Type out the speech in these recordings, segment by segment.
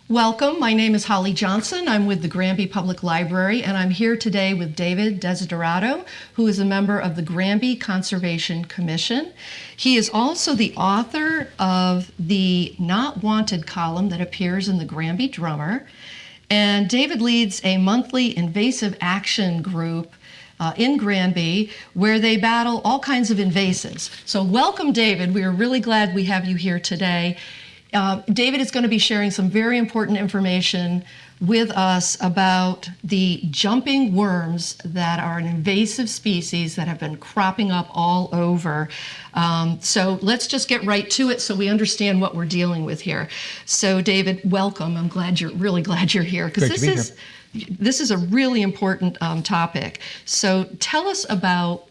Welcome. My name is Holly Johnson. I'm with the Granby Public Library, and I'm here today with David Desiderato, who is a member of the Granby Conservation Commission. He is also the author of the Not Wanted column that appears in the Granby Drummer. And David leads a monthly invasive action group in Granby, where they battle all kinds of invasives. So welcome, David. We are really glad we have you here today. David is going to be sharing some very important information with us about the jumping worms that are an invasive species that have been cropping up all over. So let's just get right to it so we understand what we're dealing with here. So David, welcome. I'm really glad you're here, because this is a really important topic. So tell us about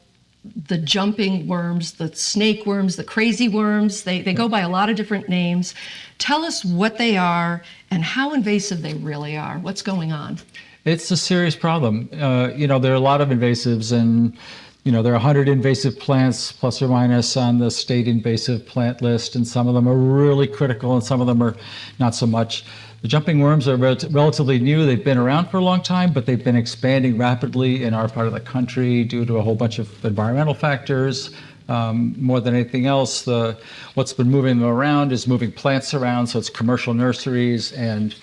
the jumping worms, the snake worms, the crazy worms. They go by a lot of different names. Tell us what they are and how invasive they really are. What's going on? It's a serious problem. There are a lot of invasives, and there are 100 invasive plants plus or minus on the state invasive plant list, and some of them are really critical and some of them are not so much. The jumping worms are relatively new. They've been around for a long time, but they've been expanding rapidly in our part of the country due to a whole bunch of environmental factors. More than anything else, what's been moving them around is moving plants around, so it's commercial nurseries and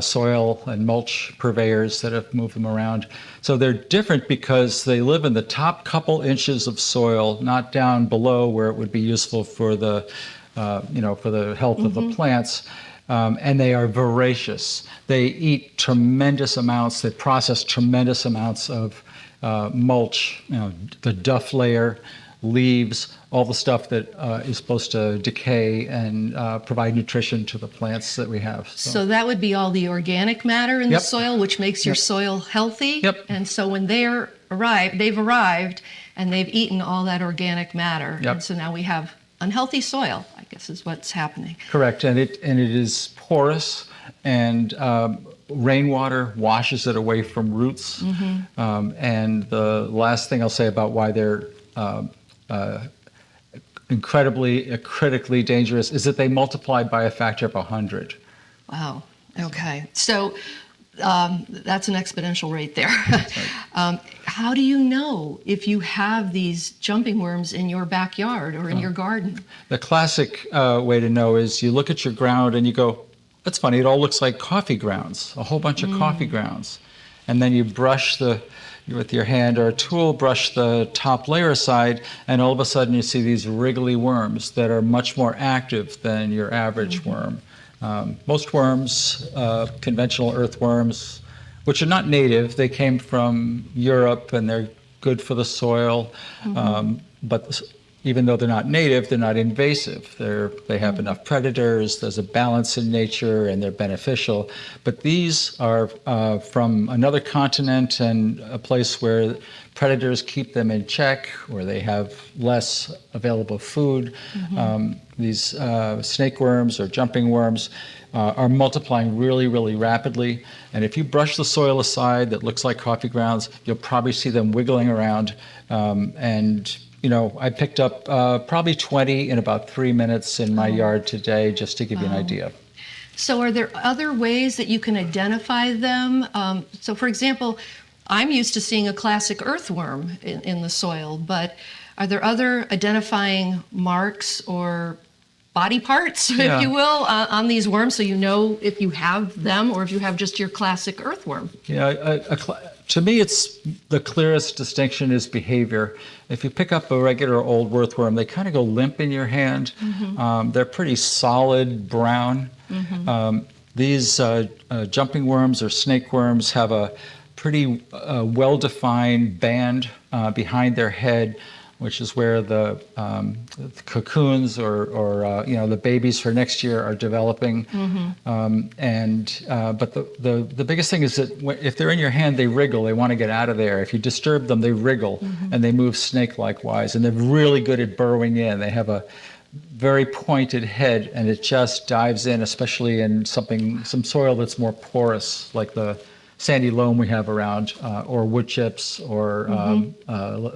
soil and mulch purveyors that have moved them around. So they're different because they live in the top couple inches of soil, not down below where it would be useful for the health of the plants. And they are voracious. They eat tremendous amounts. They process tremendous amounts of mulch, the duff layer, leaves, all the stuff that is supposed to decay and provide nutrition to the plants that we have. So that would be all the organic matter in the soil, which makes your soil healthy. Yep. And so when they've arrived and they've eaten all that organic matter. Yep. And so now we have unhealthy soil, I guess is what's happening. Correct, and it is porous, and rainwater washes it away from roots. Mm-hmm. And the last thing I'll say about why they're critically dangerous is that they multiply by a factor of 100. Wow. Okay. So that's an exponential rate there. That's right. How do you know if you have these jumping worms in your backyard or in your garden? The classic way to know is you look at your ground and you go, that's funny, it all looks like coffee grounds, a whole bunch of coffee grounds. And then you brush with your hand or a tool, brush the top layer aside, and all of a sudden you see these wriggly worms that are much more active than your average worm. Most worms, conventional earthworms, which are not native, they came from Europe and they're good for the soil, but even though they're not native, they're not invasive. They have enough predators, there's a balance in nature, and they're beneficial. But these are from another continent and a place where predators keep them in check, or they have less available food. These snake worms or jumping worms are multiplying really, really rapidly. And if you brush the soil aside that looks like coffee grounds, you'll probably see them wiggling around. I picked up probably 20 in about 3 minutes in my yard today, just to give you an idea. So are there other ways that you can identify them? So for example, I'm used to seeing a classic earthworm in the soil, but are there other identifying marks or body parts, if you will, on these worms, so you know if you have them or if you have just your classic earthworm? To me, it's the clearest distinction is behavior. If you pick up a regular old earthworm, they kind of go limp in your hand. They're pretty solid brown. These jumping worms or snake worms have a pretty well-defined band behind their head, which is where the cocoons or the babies for next year are developing. But the biggest thing is that if they're in your hand, they wriggle. They want to get out of there. If you disturb them, they wriggle and they move snake-like wise. And they're really good at burrowing in. They have a very pointed head, and it just dives in, especially in some soil that's more porous, like the sandy loam we have around, or wood chips, or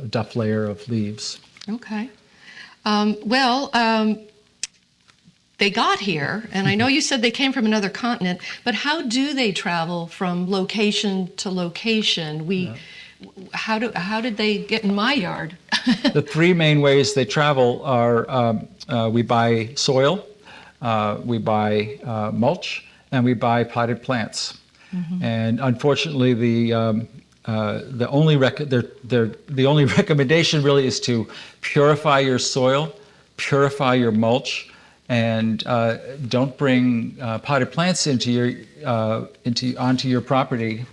duff layer of leaves. Okay. they got here, and I know you said they came from another continent, but how do they travel from location to location? How did they get in my yard? The three main ways they travel are we buy soil, we buy mulch, and we buy potted plants. And unfortunately, the only the only recommendation really is to purify your soil, purify your mulch, and don't bring potted plants into your onto your property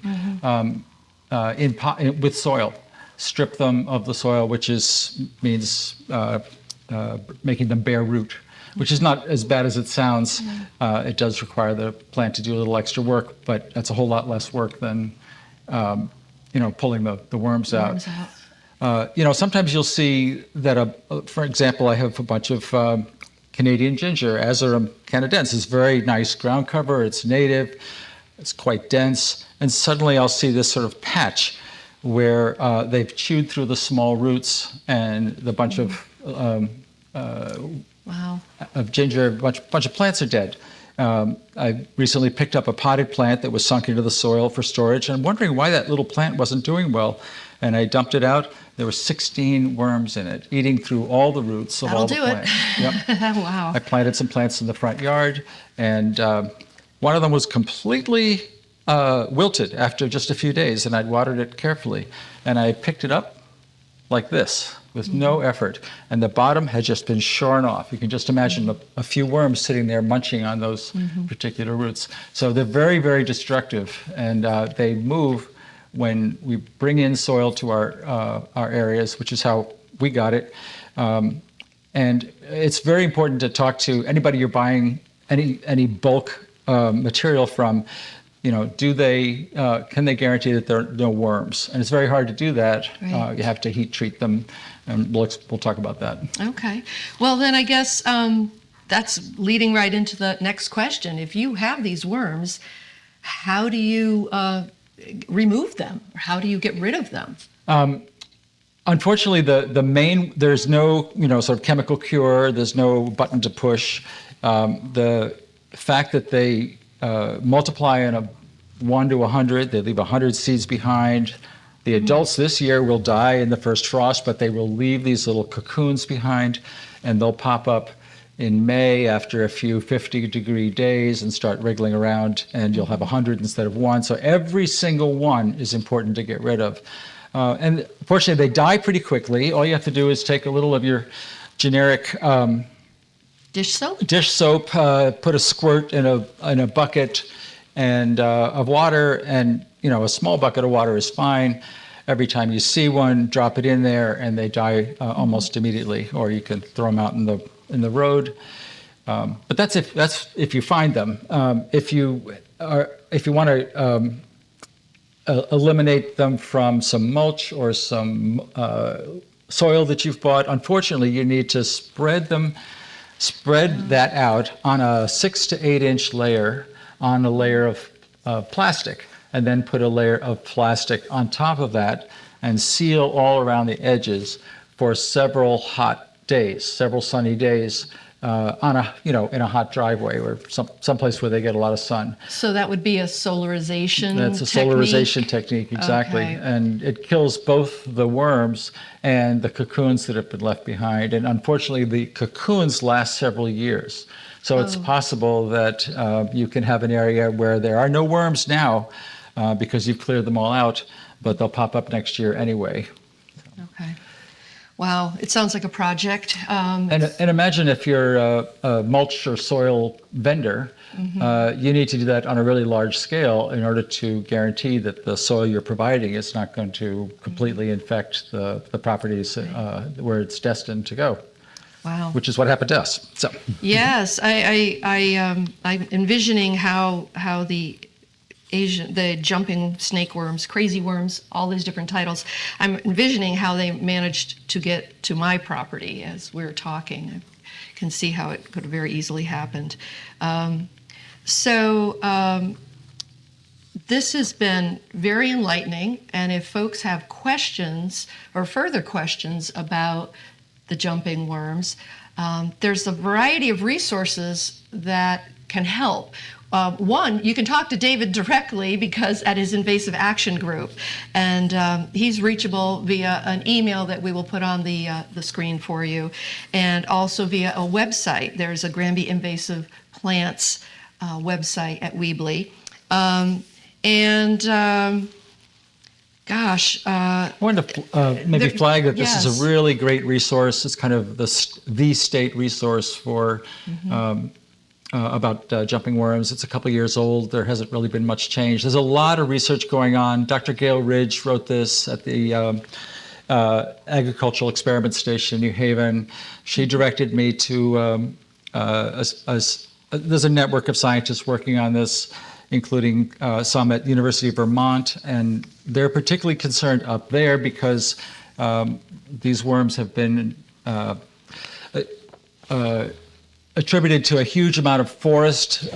with soil. Strip them of the soil, which means making them bare root, which is not as bad as it sounds. It does require the plant to do a little extra work, but that's a whole lot less work than pulling the worms out. Sometimes you'll see that, for example, I have a bunch of Canadian ginger, Azarum canadense. It's very nice ground cover. It's native. It's quite dense. And suddenly I'll see this sort of patch where they've chewed through the small roots, and the bunch of ginger, a bunch of plants are dead. I recently picked up a potted plant that was sunk into the soil for storage, and I'm wondering why that little plant wasn't doing well. And I dumped it out. There were 16 worms in it, eating through all the roots of all the plants. Yep. Wow. I planted some plants in the front yard, and one of them was completely wilted after just a few days, and I'd watered it carefully. And I picked it up like this with no effort, and the bottom had just been shorn off. You can just imagine a few worms sitting there munching on those particular roots. So they're very, very destructive, and they move when we bring in soil to our areas, which is how we got it. And it's very important to talk to anybody you're buying any bulk material from. Can they guarantee that there are no worms? And it's very hard to do that. Right. You have to heat treat them, and we'll talk about that. Okay. Well, then I guess that's leading right into the next question. If you have these worms, how do you remove them? Or how do you get rid of them? Unfortunately, there's no sort of chemical cure. There's no button to push. The fact that they multiply in a 1 to 100, they leave 100 seeds behind. The adults this year will die in the first frost, but they will leave these little cocoons behind, and they'll pop up in May after a few 50-degree days and start wriggling around, and you'll have 100 instead of 1. So every single one is important to get rid of. And fortunately, they die pretty quickly. All you have to do is take a little of your generic Dish soap? Dish soap, put a squirt in a bucket and of water, and a small bucket of water is fine. Every time you see one, drop it in there, and they die almost immediately. Or you can throw them out in the road. But that's if you find them. If you want to eliminate them from some mulch or some soil that you've bought, unfortunately, you need to spread that out on a 6 to 8 inch layer on a layer of plastic, and then put a layer of plastic on top of that and seal all around the edges for several hot days, several sunny days, in a hot driveway or someplace where they get a lot of sun. So that would be a solarization That's a technique? solarization technique, exactly. Okay. And it kills both the worms and the cocoons that have been left behind. And unfortunately, the cocoons last several years. So it's possible that you can have an area where there are no worms now because you've cleared them all out, but they'll pop up next year anyway. Okay. Wow, it sounds like a project. And imagine if you're a mulch or soil vendor, you need to do that on a really large scale in order to guarantee that the soil you're providing is not going to completely infect the properties where it's destined to go. Wow. Which is what happened to us. So. Yes, I'm envisioning how the jumping snake worms, crazy worms, all these different titles. I'm envisioning how they managed to get to my property as we're talking. I can see how it could have very easily happened. This has been very enlightening, and if folks have questions or further questions about the jumping worms, There's a variety of resources that can help. One, you can talk to David directly because at his invasive action group, and he's reachable via an email that we will put on the screen for you, and also via a website. There's a Granby Invasive Plants website at Weebly. I wanted to maybe flag that this is a really great resource. It's kind of the state resource for about jumping worms. It's a couple years old. There hasn't really been much change. There's a lot of research going on. Dr. Gail Ridge wrote this at the Agricultural Experiment Station in New Haven. She directed me to there's a network of scientists working on this, including some at the University of Vermont, and they're particularly concerned up there because these worms have been attributed to a huge amount of forest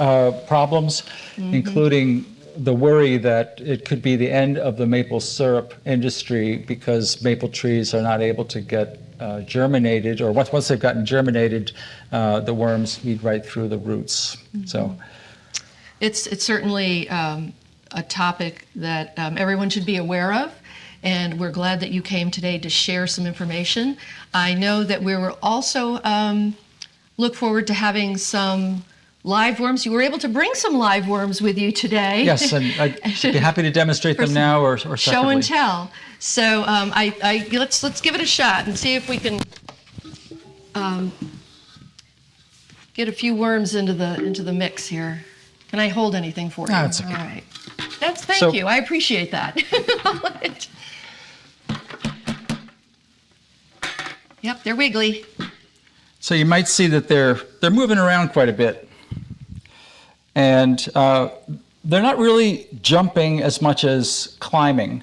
problems, including the worry that it could be the end of the maple syrup industry because maple trees are not able to get germinated, or once they've gotten germinated, the worms eat right through the roots. So it's certainly a topic that everyone should be aware of, and we're glad that you came today to share some information. I know that we will also look forward to having some live worms. You were able to bring some live worms with you today. Yes, and I'd be happy to demonstrate them now or separately. Show and tell. So let's give it a shot and see if we can get a few worms into the mix here. Can I hold anything for you? No, it's okay. All right. Thank you. I appreciate that. Yep, they're wiggly. So you might see that they're moving around quite a bit. And they're not really jumping as much as climbing.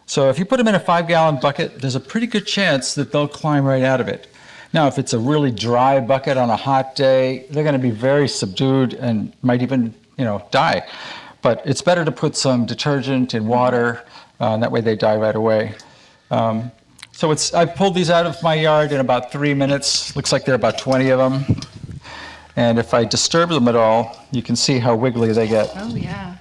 So if you put them in a 5-gallon bucket, there's a pretty good chance that they'll climb right out of it. Now, if it's a really dry bucket on a hot day, they're going to be very subdued and might even, die. But it's better to put some detergent in water, and that way they die right away. So I pulled these out of my yard in about 3 minutes. Looks like there are about 20 of them. And if I disturb them at all, you can see how wiggly they get. Oh, yeah.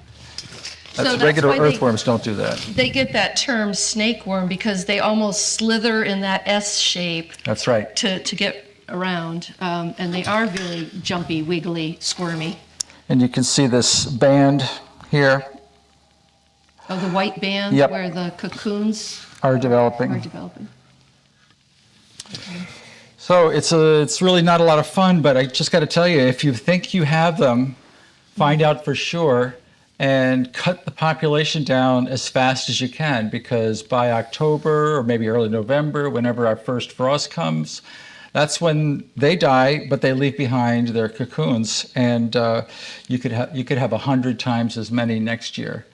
Regular earthworms don't do that. They get that term snakeworm because they almost slither in that S shape. That's right. To get around. And they are really jumpy, wiggly, squirmy. And you can see this band here. Oh, the white band where the cocoons are developing. Okay. So it's really not a lot of fun, but I just got to tell you, if you think you have them, find out for sure and cut the population down as fast as you can, because by October or maybe early November, whenever our first frost comes, that's when they die, but they leave behind their cocoons, and you could have 100 times as many next year.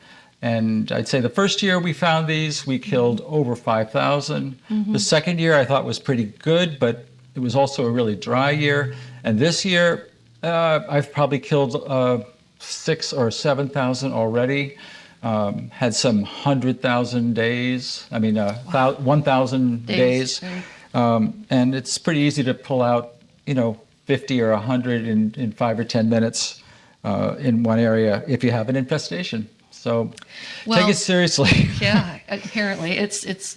And I'd say the first year we found these, we killed over 5,000. The second year I thought was pretty good, but it was also a really dry year. And this year, I've probably killed 6,000 or 7,000 already. Had some 100,000 days. 1,000 days. And it's pretty easy to pull out, 50 or 100 in 5 or 10 minutes in one area if you have an infestation. So take it seriously. Yeah, apparently it is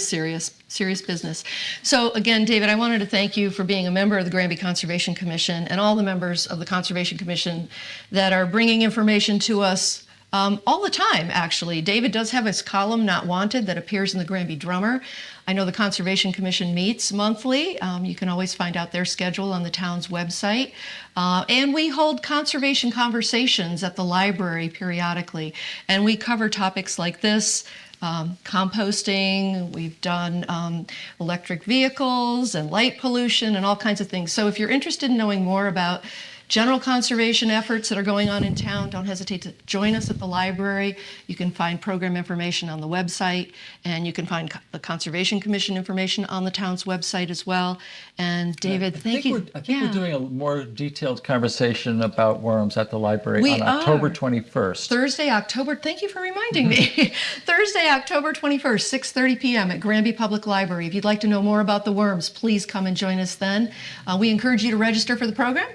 serious business. So again, David, I wanted to thank you for being a member of the Granby Conservation Commission and all the members of the Conservation Commission that are bringing information to us all the time, actually. David does have his column, Not Wanted, that appears in the Granby Drummer. I know the Conservation Commission meets monthly. You can always find out their schedule on the town's website. And we hold conservation conversations at the library periodically. And we cover topics like this, composting. We've done electric vehicles and light pollution and all kinds of things. So if you're interested in knowing more about general conservation efforts that are going on in town, don't hesitate to join us at the library. You can find program information on the website, and you can find the Conservation Commission information on the town's website as well. And David, thank you. I think we're doing a more detailed conversation about worms at the library We on October are. 21st. Thursday, October, thank you for reminding me. Thursday, October 21st, 6:30 p.m. at Granby Public Library. If you'd like to know more about the worms, please come and join us then. We encourage you to register for the program,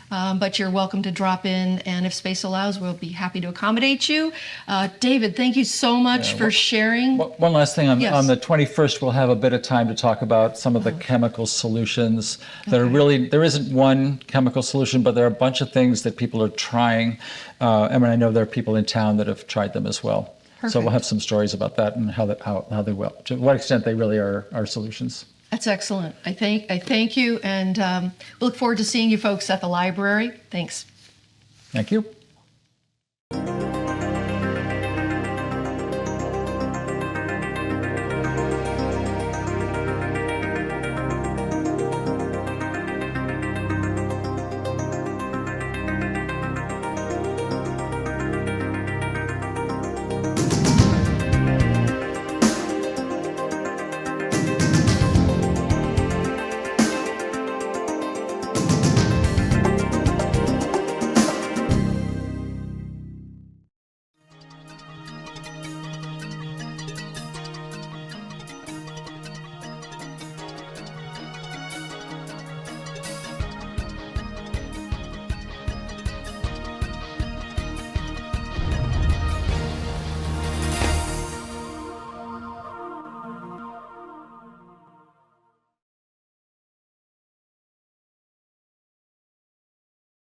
but you're welcome to drop in, and if space allows, we'll be happy to accommodate you. David, thank you so much for sharing. One last thing, Yes. on the 21st, we'll have a bit of time to talk about some of the chemical solutions that are really, there isn't one chemical solution, but there are a bunch of things that people are trying. I know there are people in town that have tried them as well. So we'll have some stories about that and how they will, to what extent they really are solutions. That's excellent. I thank you, and look forward to seeing you folks at the library. Thanks. Thank you.